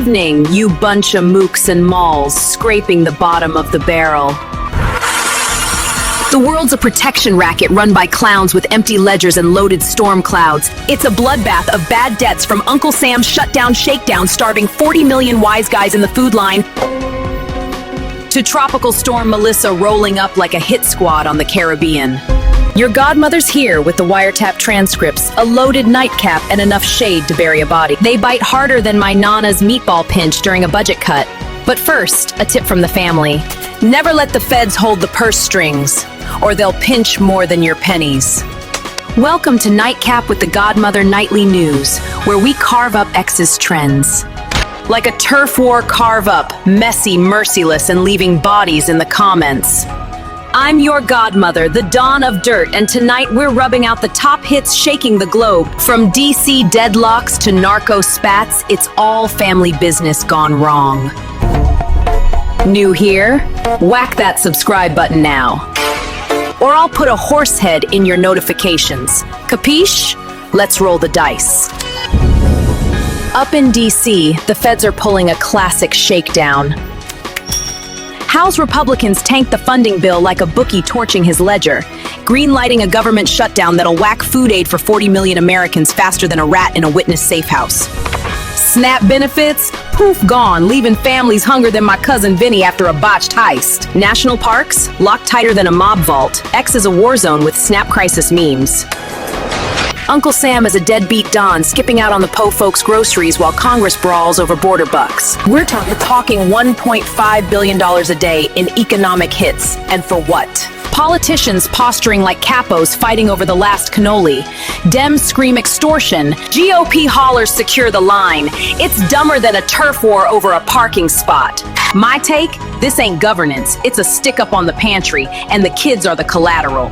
evening, you bunch of mooks and malls scraping the bottom of the barrel. The world's a protection racket run by clowns with empty ledgers and loaded storm clouds. It's a bloodbath of bad debts from Uncle Sam's Shutdown Shakedown starving 40 million wise guys in the food line to Tropical Storm Melissa rolling up like a hit squad on the Caribbean. Your godmother's here with the wiretap transcripts, a loaded nightcap, and enough shade to bury a body. They bite harder than my Nana's meatball pinch during a budget cut. But first, a tip from the family. Never let the feds hold the purse strings, or they'll pinch more than your pennies. Welcome to Nightcap with the Godmother Nightly News, where we carve up X's trends. Like a turf war carve-up, messy, merciless, and leaving bodies in the comments. I'm your godmother, the Dawn of Dirt, and tonight we're rubbing out the top hits shaking the globe. From DC deadlocks to narco spats, it's all family business gone wrong. New here? Whack that subscribe button now. Or I'll put a horse head in your notifications. Capiche? Let's roll the dice. Up in DC, the feds are pulling a classic shakedown. House Republicans tanked the funding bill like a bookie torching his ledger, green-lighting a government shutdown that'll whack food aid for 40 million Americans faster than a rat in a witness safe house. SNAP benefits? Poof, gone, leaving families hungrier than my cousin Vinny after a botched heist. National parks? Locked tighter than a mob vault. X is a war zone with SNAP crisis memes. Uncle Sam is a deadbeat Don skipping out on the po' folks' groceries while Congress brawls over border bucks. We're talking $1.5 billion a day in economic hits. And for what? Politicians posturing like capos fighting over the last cannoli. Dems scream extortion. GOP haulers secure the line. It's dumber than a turf war over a parking spot. My take? This ain't governance. It's a stick up on the pantry, and the kids are the collateral.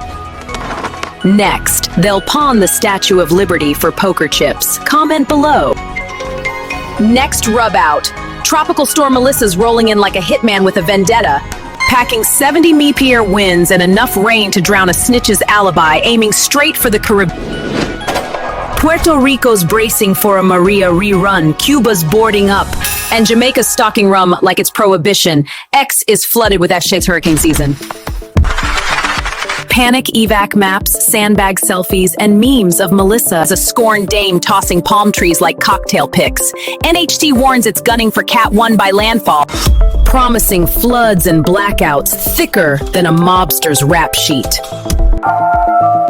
Next, they'll pawn the Statue of Liberty for poker chips. Comment below. Next rub out. Tropical Storm Melissa's rolling in like a hitman with a vendetta, packing 70 me-pierre wins and enough rain to drown a snitch's alibi, aiming straight for the Caribbean. Puerto Rico's bracing for a Maria rerun, Cuba's boarding up, and Jamaica's stocking rum like it's prohibition. X is flooded with F-shaped hurricane season. Panic evac maps, sandbag selfies, and memes of Melissa as a scorned dame tossing palm trees like cocktail picks. NHT warns it's gunning for Cat 1 by landfall, promising floods and blackouts thicker than a mobster's rap sheet.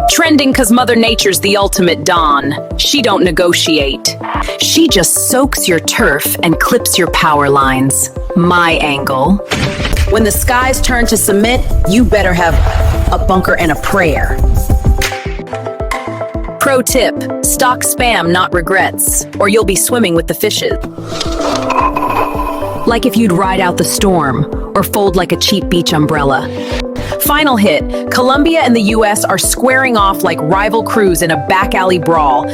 Trending cause Mother Nature's the ultimate Dawn. She don't negotiate. She just soaks your turf and clips your power lines. My angle. When the skies turn to cement, you better have a bunker and a prayer. Pro tip, stock spam, not regrets, or you'll be swimming with the fishes. Like if you'd ride out the storm, or fold like a cheap beach umbrella. Final hit, Colombia and the U.S. are squaring off like rival crews in a back alley brawl,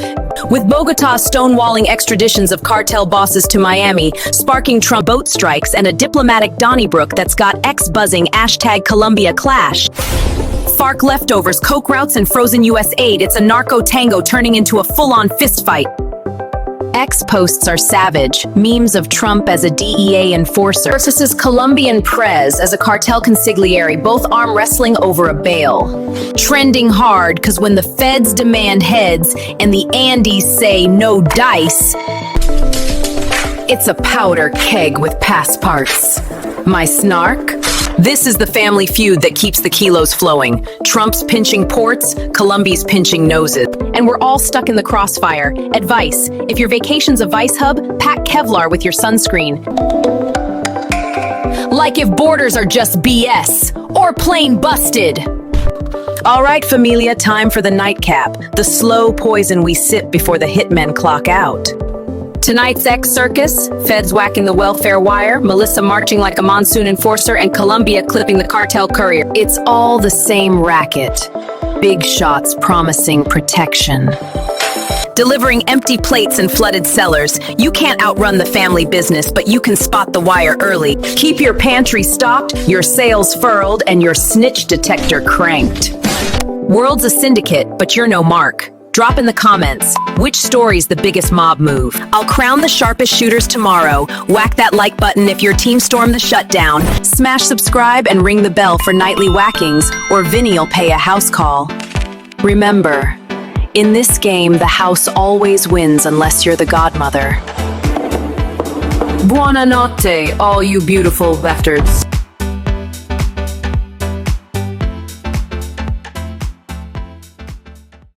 with Bogota stonewalling extraditions of cartel bosses to Miami, sparking Trump boat strikes and a diplomatic Donnybrook that's got X buzzing #Colombia clash. FARC leftovers, coke routes, and frozen U.S. aid. It's a narco tango turning into a full-on fistfight. X posts are savage, memes of Trump as a DEA enforcer versus Colombian Prez as a cartel consigliere, both arm wrestling over a bail. Trending hard, cause when the feds demand heads and the Andes say no dice, it's a powder keg with pass parts. My snark? This is the family feud that keeps the kilos flowing. Trump's pinching ports, Colombia's pinching noses. And we're all stuck in the crossfire. Advice, if your vacation's a vice hub, pack Kevlar with your sunscreen. Like if borders are just BS, or plain busted. All right, familia, time for the nightcap. The slow poison we sip before the hitmen clock out. Tonight's X circus, feds whacking the welfare wire, Melissa marching like a monsoon enforcer, and Colombia clipping the cartel courier. It's all the same racket. Big shots promising protection. Delivering empty plates and flooded cellars. You can't outrun the family business, but you can spot the wire early. Keep your pantry stocked, your sails furled, and your snitch detector cranked. World's a syndicate, but you're no mark. Drop in the comments, which story's the biggest mob move? I'll crown the sharpest shooters tomorrow. Whack that like button if your team stormed the shutdown. Smash subscribe and ring the bell for nightly whackings, or Vinny'll pay a house call. Remember, in this game, the house always wins unless you're the godmother. Buonanotte, all you beautiful bastards.